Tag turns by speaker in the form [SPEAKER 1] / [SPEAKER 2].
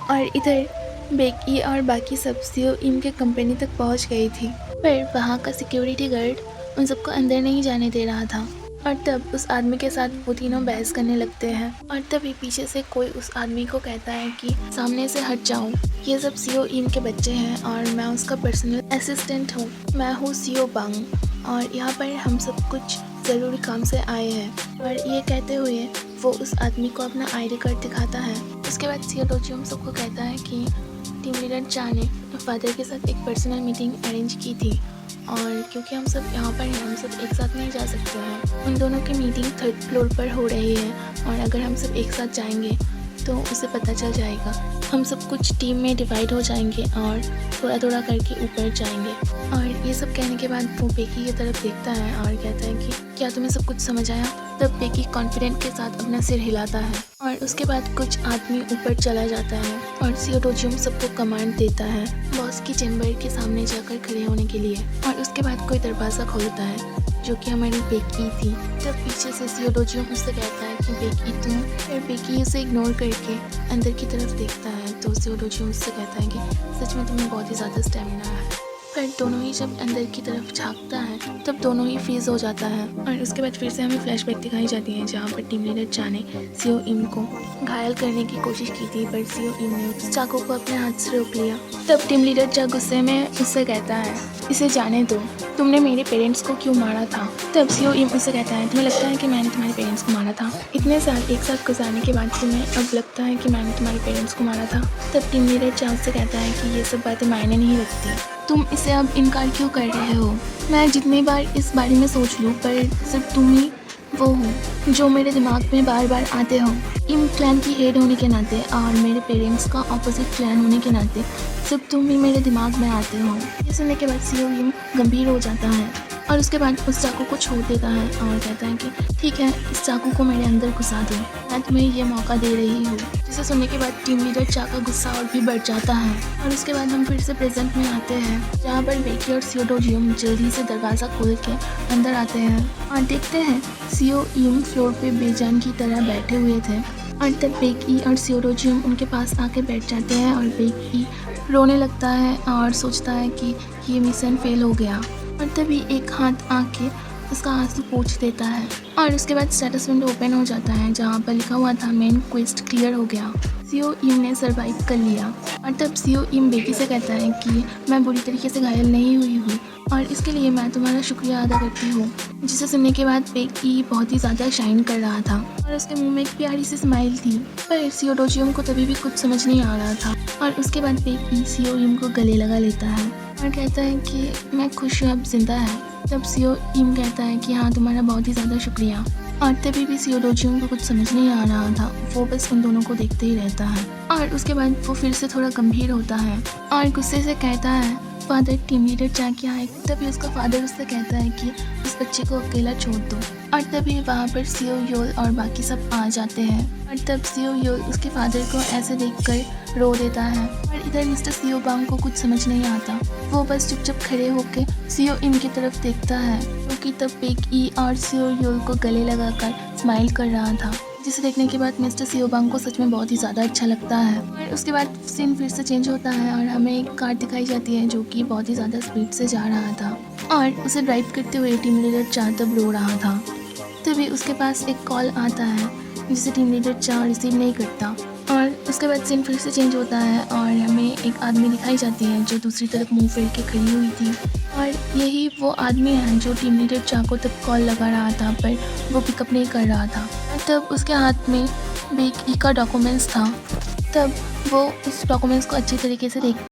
[SPEAKER 1] और इधर बेकी और बाकी सब सीओ इम के कंपनी तक पहुंच गई थी, पर वहां का सिक्योरिटी गार्ड उन सबको अंदर नहीं जाने दे रहा था। और तब उस आदमी के साथ वो तीनों बहस करने लगते हैं और तभी पीछे से कोई उस आदमी को कहता है कि सामने से हट जाऊं, ये सब सीओ इम के बच्चे हैं और मैं उसका पर्सनल असिस्टेंट हूँ। मैं हूँ सीओ बांग और यहाँ पर हम सब कुछ ज़रूरी काम से आए हैं। और ये कहते हुए वो उस आदमी को अपना आईडी कार्ड दिखाता है। उसके बाद सीओ डोजी हम सबको कहता है कि टीम लीडर चा ने फादर के साथ एक पर्सनल मीटिंग अरेंज की थी और क्योंकि हम सब यहाँ पर हैं, हम सब एक साथ नहीं जा सकते हैं। उन दोनों की मीटिंग 3rd फ्लोर पर हो रही है और अगर हम सब एक साथ जाएंगे तो उसे पता चल जाएगा। हम सब कुछ टीम में डिवाइड हो जाएंगे और थोड़ा थोड़ा करके ऊपर जाएंगे। और ये सब कहने के बाद वो बेकी की तरफ देखता है और कहता है कि क्या तुम्हें सब कुछ समझ आया? तब बेकी कॉन्फिडेंट के साथ अपना सिर हिलाता है और उसके बाद कुछ आदमी ऊपर चला जाता है और सीओ डोजियम सबको कमांड देता है बॉस की चेम्बर के सामने जाकर खड़े होने के लिए। और उसके बाद कोई दरवाज़ा खोलता है जो कि हमारी बेकी थी। तब पीछे से सीओ डोजियम उससे कहता है कि बेकी तुम, फिर बेकी उसे इग्नोर करके अंदर की तरफ देखता है तो सीओ डोजियम उससे कहता है कि सच में तुम्हें बहुत ही ज़्यादा स्टेमिना है। फिर दोनों ही जब अंदर की तरफ झांकता है तब दोनों ही फ्रीज हो जाता है और उसके बाद फिर से हमें फ्लैशबैक दिखाई जाती है जहाँ पर टीम लीडर चा ने सीओ इम को घायल करने की कोशिश की थी, पर सीओ इम ने चाकू को अपने हाथ से रोक लिया। तब टीम लीडर चा गुस्से में उससे कहता है इसे जाने दो, तुमने मेरे पेरेंट्स को क्यों मारा था? तब सीओ इम उससे कहता है तुम्हें लगता है कि मैंने तुम्हारे पेरेंट्स को मारा था? इतने साल एक साथ गुजारने के बाद तुम्हें अब लगता है कि मैंने तुम्हारे पेरेंट्स को मारा था? तब टीम लीडर चा उससे कहता है कि ये सब बातें मायने नहीं रखती, तुम इसे अब इनकार क्यों कर रहे हो? मैं जितनी बार इस बारे में सोच लूँ पर सिर्फ तुम ही वो हो जो मेरे दिमाग में बार बार आते हो। इम क्लैन की हेड होने के नाते और मेरे पेरेंट्स का ऑपोजिट क्लैन होने के नाते सिर्फ तुम ही मेरे दिमाग में आते हो। ये सुनने के बाद सीओ इम गंभीर हो जाता है और उसके बाद उस चाकू को छोड़ देता है और कहता है कि ठीक है, इस चाकू को मेरे अंदर घुसा दो, मैं तुम्हें ये मौका दे रही हूँ। जिसे सुनने के बाद टीम लीडर चा का गुस्सा और भी बढ़ जाता है और उसके बाद हम फिर से प्रेजेंट में आते हैं जहाँ पर बेकी और सीओ डोजियम जल्दी से दरवाज़ा खोल के अंदर आते हैं और देखते हैं सीओ इम फ्लोर पे बेजान की तरह बैठे हुए थे। और तब बेकी और सीओ डोजियम उनके पास आके बैठ जाते हैं और बेकी रोने लगता है और सोचता है कि ये मिशन फेल हो गया। और तभी एक हाथ आके उसका आंसू पोंछ देता है और उसके बाद स्टेटस विंडो ओपन हो जाता है जहाँ पर लिखा हुआ था मेन क्वेस्ट क्लियर हो गया, सीओ इम ने सरवाइव कर लिया। और तब सीओ इम बेकी से कहता है कि मैं बुरी तरीके से घायल नहीं हुई हूँ और इसके लिए मैं तुम्हारा शुक्रिया अदा करती हूँ। जिसे सुनने के बाद बेकी बहुत ही ज़्यादा शाइन कर रहा था और उसके मुंह में एक प्यारी सी स्माइल थी, पर सीओ डोजियम को तभी भी कुछ समझ नहीं आ रहा था। और उसके बाद बेकी सीओ इम को गले लगा लेता है और कहता है कि मैं खुश हूँ अब जिंदा है। तब सीओ इम कहता है कि हाँ, तुम्हारा बहुत ही ज़्यादा शुक्रिया। और तभी भी सीओ डोजियम को कुछ समझ नहीं आ रहा था, वो बस उन दोनों को देखते ही रहता है। और उसके बाद वो फिर से थोड़ा गंभीर होता है और गुस्से से कहता है फादर टीम लीडर चा क्या है? तभी उसका फादर उससे कहता है कि उस बच्चे को अकेला छोड़ दो। और तभी वहाँ पर सीओ योल और बाकी सब आ जाते हैं और तब सीओ योल उसके फादर को ऐसे देखकर रो देता है। और इधर मिस्टर सीओ बांग को कुछ समझ नहीं आता, वो बस चुपचाप खड़े होकर सीओ इम की तरफ देखता है क्योंकि तब बेकी और सीओ योल को गले लगाकर स्माइल कर रहा था, जिसे देखने के बाद मिस्टर सीओ बांग को सच में बहुत ही ज़्यादा अच्छा लगता है। और उसके बाद सीन फिर से चेंज होता है और हमें एक कार दिखाई जाती है जो कि बहुत ही ज़्यादा स्पीड से जा रहा था और उसे ड्राइव करते हुए टीम लीडर चा तब रो रहा था। तभी उसके पास एक कॉल आता है जिसे टीम लीडर चा रिसीव नहीं करता और उसके बाद सीन फिर से चेंज होता है और हमें एक आदमी दिखाई जाती है जो दूसरी तरफ मुंह फेर के खड़ी हुई थी। और यही वो आदमी है जो टीम लीडर चा को तब कॉल लगा रहा था पर वो पिकअप नहीं कर रहा था। और तब उसके हाथ में बेकी का डॉक्यूमेंट्स था, तब वो उस डॉक्यूमेंट्स को अच्छी तरीके से देख